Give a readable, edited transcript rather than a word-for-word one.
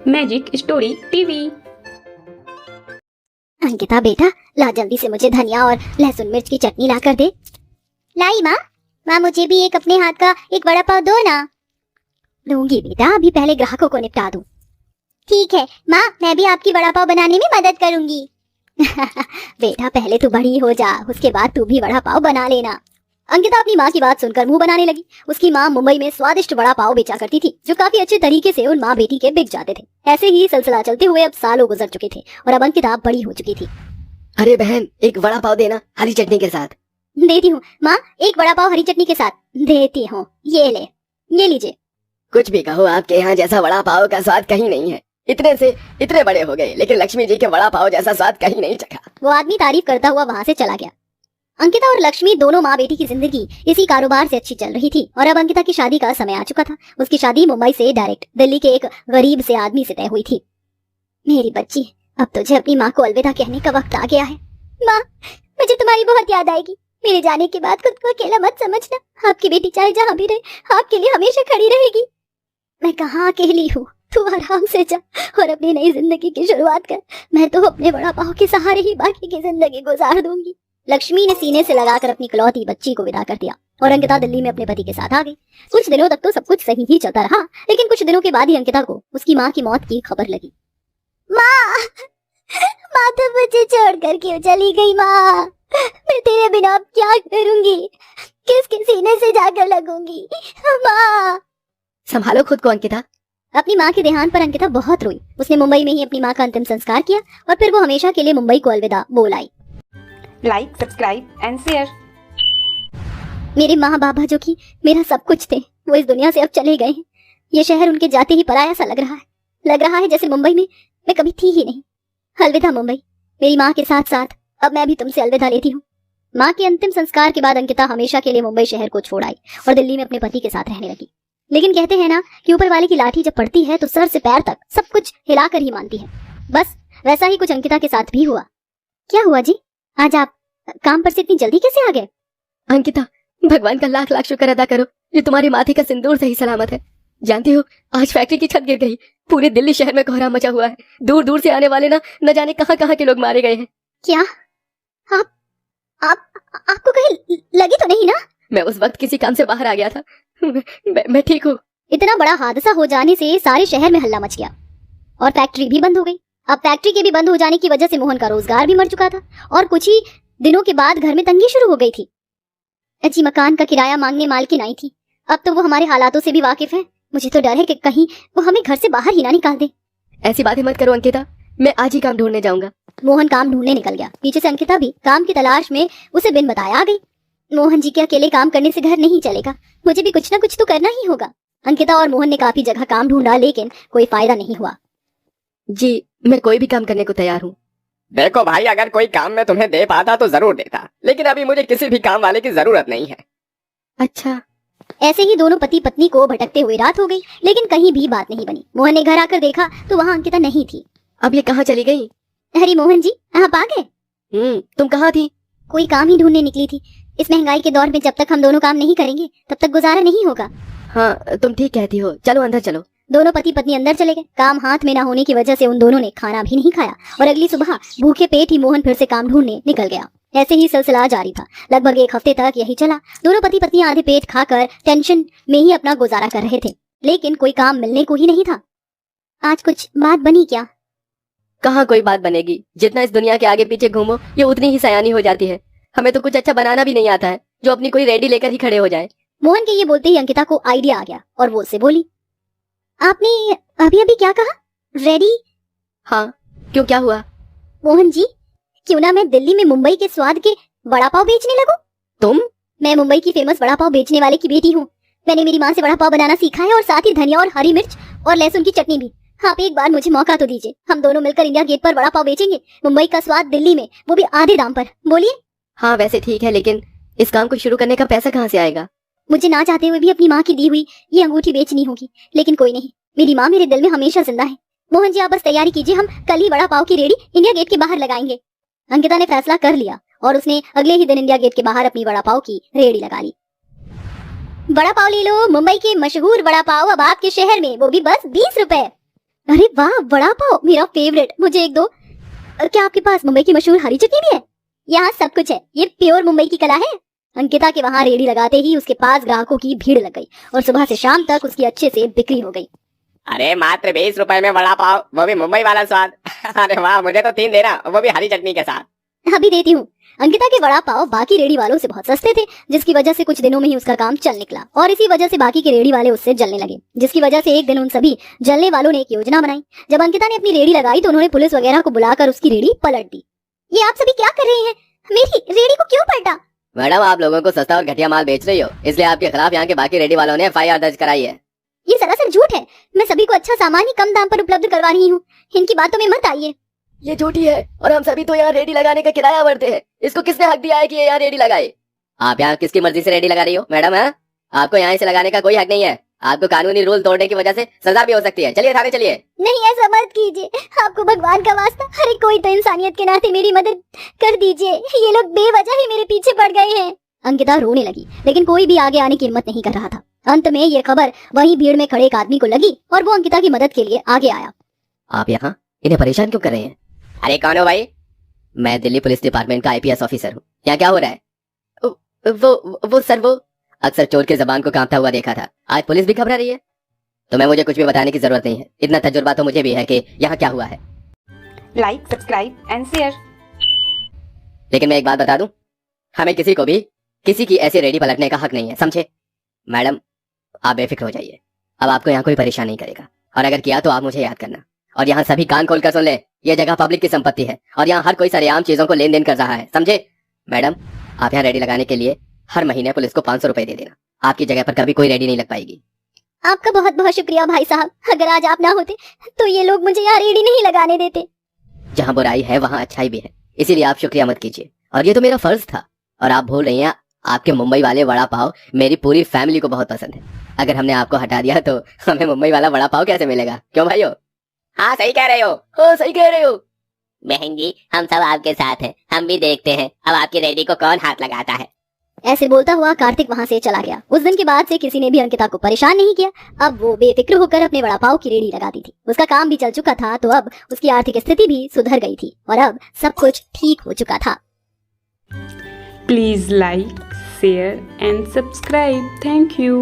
Magic story TV. Ankita बेटा, ला जल्दी से मुझे धनिया और लहसुन मिर्च की चटनी ला कर दे। लाई माँ। माँ मुझे भी एक अपने हाथ का एक वड़ा पाव दो ना। दूंगी बेटा, अभी पहले ग्राहकों को निपटा दूं। ठीक है माँ, मैं भी आपकी वड़ा पाव बनाने में मदद करूंगी। बेटा पहले तू बड़ी हो जा, उसके बाद तू भी वड़ा पाव बना लेना। अंकिता अपनी माँ की बात सुनकर मुंह बनाने लगी। उसकी माँ मुंबई में स्वादिष्ट वड़ा पाव बेचा करती थी, जो काफी अच्छे तरीके से उन माँ बेटी के बिक जाते थे। ऐसे ही सिलसिला चलते हुए अब सालों गुजर चुके थे और अब अंकिता बड़ी हो चुकी थी। अरे बहन, एक वड़ा पाव देना हरी चटनी के साथ। देती हूँ माँ, एक वड़ा पाव हरी चटनी के साथ देती हूँ। ये लीजिए। कुछ भी कहो, आपके यहाँ जैसा वड़ा पाव का स्वाद कहीं नहीं है। इतने से इतने बड़े हो गए, लेकिन लक्ष्मी जी के वड़ा पाव जैसा स्वाद कहीं नहीं चखा। वो आदमी तारीफ करता हुआ वहाँ से चला गया। अंकिता और लक्ष्मी दोनों माँ बेटी की जिंदगी इसी कारोबार से अच्छी चल रही थी और अब अंकिता की शादी का समय आ चुका था। उसकी शादी मुंबई से डायरेक्ट दिल्ली के एक गरीब से आदमी से तय हुई थी। मेरी बच्ची, अब तुझे अपनी माँ को अलविदा कहने का वक्त आ गया है। माँ, मुझे तुम्हारी बहुत याद आएगी। मेरे जाने के बाद खुद को अकेला मत समझना। आपकी बेटी चाहे जहाँ भी रहे, आपके लिए हमेशा खड़ी रहेगी। मैं कहाँ अकेली हूँ, तू आराम से जा और अपनी नई जिंदगी की शुरुआत कर। मैं तो अपने वड़ा पाव के सहारे ही बाकी की जिंदगी गुजार दूंगी। लक्ष्मी ने सीने से लगाकर अपनी इकलौती बच्ची को विदा कर दिया और अंकिता दिल्ली में अपने पति के साथ आ गई। कुछ दिनों तक तो सब कुछ सही ही चलता रहा, लेकिन कुछ दिनों के बाद ही अंकिता को उसकी माँ की मौत की खबर लगी। माँ, माँ तो मुझे छोड़कर क्यों चली गई? माँ, मैं तेरे बिना अब क्या करूंगी? किसके सीने से जाकर लगूंगी? माँ, संभालो खुद को अंकिता। अपनी माँ के देहांत पर अंकिता बहुत रोई। उसने मुंबई में ही अपनी माँ का अंतिम संस्कार किया और फिर वो हमेशा के लिए मुंबई को अलविदा बोल आई। Like, subscribe and share. मेरे माँ बाबा जो कि मेरा सब कुछ थे, वो इस दुनिया से अब चले गए हैं। ये शहर उनके जाते ही पराया सा लग रहा है जैसे मुंबई में मैं कभी थी ही नहीं। अलविदा मुंबई। मेरी माँ के साथ साथ अब मैं भी तुमसे अलविदा लेती हूँ। माँ के अंतिम संस्कार के बाद अंकिता हमेशा के लिए मुंबई शहर को छोड़ आई और दिल्ली में अपने पति के साथ रहने लगी। लेकिन कहते हैं ना कि ऊपर वाले की लाठी जब पड़ती है तो सर से पैर तक सब कुछ हिलाकर ही मानती है। बस वैसा ही कुछ अंकिता के साथ भी हुआ। क्या हुआ जी? आज आप काम पर से इतनी जल्दी कैसे आ गए? अंकिता, भगवान का लाख लाख शुक्र अदा करो, ये तुम्हारे माथे का सिंदूर सही सलामत है। जानती हो, आज फैक्ट्री की छत गिर गई। पूरे दिल्ली शहर में कोहराम मचा हुआ है। दूर दूर से आने वाले न जाने कहाँ कहाँ के लोग मारे गए हैं। क्या आपको कहीं लगी तो नहीं ना? मैं उस वक्त किसी काम से बाहर आ गया था। मैं ठीक हूँ। इतना बड़ा हादसा हो जाने से सारे शहर में हल्ला मच गया और फैक्ट्री भी बंद हो गई। अब फैक्ट्री के भी बंद हो जाने की वजह से मोहन का रोजगार भी मर चुका था और कुछ ही दिनों के बाद घर में तंगी शुरू हो गई थी। अजी मकान का किराया मांगने मालकिन आई थी। अब तो वो हमारे हालातों से भी वाकिफ है। मुझे तो डर है कि कहीं वो हमें घर से बाहर ही ना निकाल दे। ऐसी बातें मत करो अंकिता, मैं आज ही काम ढूंढने जाऊंगा। मोहन काम ढूंढने निकल गया। पीछे से अंकिता भी काम की तलाश में उसे बिन बताया आ गई। मोहन जी के अकेले काम करने से घर नहीं चलेगा, मुझे भी कुछ ना कुछ तो करना ही होगा। अंकिता और मोहन ने काफी जगह काम ढूंढा, लेकिन कोई फायदा नहीं हुआ। जी, मैं कोई भी काम करने को तैयार हूँ। देखो भाई, अगर कोई काम मैं तुम्हें दे पाता तो जरूर देता, लेकिन अभी मुझे किसी भी काम वाले की जरूरत नहीं है। अच्छा। ऐसे ही दोनों पति पत्नी को भटकते हुए रात हो गई, लेकिन कहीं भी बात नहीं बनी। मोहन ने घर आकर देखा तो वहाँ अंकिता नहीं थी। अब ये कहाँ चली गई? अरे मोहन जी, आप आ गए? तुम कहाँ थी? कोई काम ही ढूंढने निकली थी। इस महंगाई के दौर में जब तक हम दोनों काम नहीं करेंगे तब तक गुजारा नहीं होगा। हाँ, तुम ठीक कहती हो। चलो अंदर चलो। दोनों पति पत्नी अंदर चले गए। काम हाथ में न होने की वजह से उन दोनों ने खाना भी नहीं खाया और अगली सुबह भूखे पेट ही मोहन फिर से काम ढूंढने निकल गया। ऐसे ही सिलसिला जारी था। लगभग एक हफ्ते तक यही चला। दोनों पति पत्नी आधे पेट खाकर टेंशन में ही अपना गुजारा कर रहे थे, लेकिन कोई काम मिलने को ही नहीं था। आज कुछ बात बनी क्या? कहाँ कोई बात बनेगी। जितना इस दुनिया के आगे पीछे घूमो, ये उतनी ही सयानी हो जाती है। हमें तो कुछ अच्छा बनाना भी नहीं आता है जो अपनी कोई रेडी लेकर ही खड़े हो जाए। मोहन के ये बोलते ही अंकिता को आइडिया आ गया और वो उससे बोली, आपने अभी अभी क्या कहा? रेडी? हाँ, क्यों, क्या हुआ? मोहन जी, क्यों ना मैं दिल्ली में मुंबई के स्वाद के वड़ा पाव बेचने लगूं? तुम? मैं मुंबई की फेमस वड़ा पाव बेचने वाले की बेटी हूँ। मैंने मेरी माँ से वड़ा पाव बनाना सीखा है और साथ ही धनिया और हरी मिर्च और लहसुन की चटनी भी। आप एक बार मुझे मौका तो दीजिए। हम दोनों मिलकर इंडिया गेट पर वड़ा पाव बेचेंगे। मुंबई का स्वाद दिल्ली में, वो भी आधे दाम पर। बोलिए। हाँ वैसे ठीक है, लेकिन इस काम को शुरू करने का पैसा कहाँ से आएगा? मुझे ना चाहते हुए भी अपनी माँ की दी हुई ये अंगूठी बेचनी होगी, लेकिन कोई नहीं, मेरी माँ मेरे दिल में हमेशा जिंदा है। मोहन जी, आप बस तैयारी कीजिए, हम कल ही वड़ा पाव की रेडी इंडिया गेट के बाहर लगाएंगे। अंकिता ने फैसला कर लिया और उसने अगले ही दिन इंडिया गेट के बाहर अपनी वड़ा पाव की रेडी लगा ली। वड़ा पाव ले लो, मुंबई के मशहूर वड़ा पाव अब आपके शहर में, वो भी बस 20 रुपए। अरे वाह, वड़ा पाव मेरा फेवरेट, मुझे एक दो। क्या आपके पास मुंबई की मशहूर हरी चटनी भी है? यहाँ सब कुछ है, ये प्योर मुंबई की कला है। अंकिता के वहाँ रेडी लगाते ही उसके पास ग्राहकों की भीड़ लग गई और सुबह से शाम तक उसकी अच्छे से बिक्री हो गई। अरे मात्र 20 रुपए में वड़ा पाव, वो भी मुंबई वाला स्वाद। अरे वाह, मुझे तो 3 देना, वो भी हरी चटनी के साथ। अभी देती हूँ। अंकिता के वड़ा पाव बाकी रेडी वालों से बहुत सस्ते थे, जिसकी वजह से कुछ दिनों में ही उसका काम चल निकला और इसी वजह से बाकी के रेडी वाले उससे जलने लगे, जिसकी वजह से एक दिन उन सभी जलने वालों ने एक योजना बनाई। जब अंकिता ने अपनी रेडी लगाई तो उन्होंने पुलिस वगैरह को बुलाकर उसकी रेडी पलट दी। ये आप सभी क्या कर रहे हैं? मेरी रेडी को क्यों पलटा? मैडम, आप लोगों को सस्ता और घटिया माल बेच रही हो, इसलिए आपके खिलाफ यहाँ के बाकी रेडी वालों ने FIR दर्ज कराई है। ये सरासर झूठ है। मैं सभी को अच्छा सामान ही कम दाम पर उपलब्ध करवा रही हूँ, इनकी बातों में मत आइए। ये झूठी है और हम सभी तो यहाँ रेडी लगाने का किराया भरते हैं। इसको किसने हक दिया है कि ये यहाँ रेडी लगाए? आप यहाँ किसकी मर्जी से रेडी लगा रही हो मैडम? है आपको यहाँ से लगाने का कोई हक नहीं है। आपको कानूनी रूल तोड़ने की वजह से सजा भी हो सकती है। चलिए थाने चलिए। नहीं, ऐसा मत कीजिए, आपको भगवान का वास्ता, अरे कोई तो इंसानियत के नाते मेरी मदद कर दीजिए, ये लोग बेवजह ही मेरे पीछे पड़ गए हैं। अंकिता रोने लगी, लेकिन कोई भी आगे आने की हिम्मत नहीं कर रहा था। अंत में ये खबर वहीं भीड़ में खड़े एक आदमी को लगी और वो अंकिता की मदद के लिए आगे आया। आप यहाँ इन्हें परेशान क्यों कर रहे हैं? अरे कौन हो भाई? मैं दिल्ली पुलिस डिपार्टमेंट का IPS ऑफिसर हूँ। यहाँ क्या हो रहा है? वो सर, वो अक्सर चोर के जबान को कांपता हुआ देखा था, आज पुलिस भी घबरा रही है। तुम्हें मुझे कुछ भी बताने की जरूरत नहीं है, इतना तजुर्बा तो मुझे भी है कि यहाँ क्या हुआ है। Like, subscribe and share. लेकिन मैं एक बात बता दूं, हमें किसी को भी किसी की ऐसी रेडी पलटने का हक नहीं है, समझे? मैडम, आप बेफिक्र हो जाइए, अब आपको यहाँ कोई परेशान नहीं करेगा, और अगर किया तो आप मुझे याद करना। और यहाँ सभी कान खोलकर सुन ले, ये जगह पब्लिक की संपत्ति है और यहाँ हर कोई सरेआम चीजों को लेन देन कर रहा है, समझे? मैडम, आप यहाँ रेडी लगाने के लिए हर महीने पुलिस को 500 रुपए दे देना। आपकी जगह पर कभी कोई रेडी नहीं लग पाएगी। आपका बहुत बहुत शुक्रिया भाई साहब, अगर आज आप ना होते तो ये लोग मुझे यहाँ रेडी नहीं लगाने देते। जहाँ बुराई है वहाँ अच्छाई भी है, इसीलिए आप शुक्रिया मत कीजिए। और ये तो मेरा फर्ज था, और आप भूल रही हैं, आपके मुंबई वाले वड़ा पाव मेरी पूरी फैमिली को बहुत पसंद है। अगर हमने आपको हटा दिया तो हमें मुंबई वाला वड़ा पाव कैसे मिलेगा? क्यों भाइयों? हाँ सही कह रहे हो। हाँ सही कह रहे हो। बहन जी, हम सब आपके साथ हैं, हम भी देखते हैं अब आपकी रेडी को कौन हाथ लगाता है। ऐसे बोलता हुआ कार्तिक वहाँ से चला गया। उस दिन के बाद से किसी ने भी अंकिता को परेशान नहीं किया। अब वो बेफिक्र होकर अपने वड़ा पाव की रेडी लगाती थी। उसका काम भी चल चुका था, तो अब उसकी आर्थिक स्थिति भी सुधर गई थी और अब सब कुछ ठीक हो चुका था। Please like, share and subscribe. Thank you.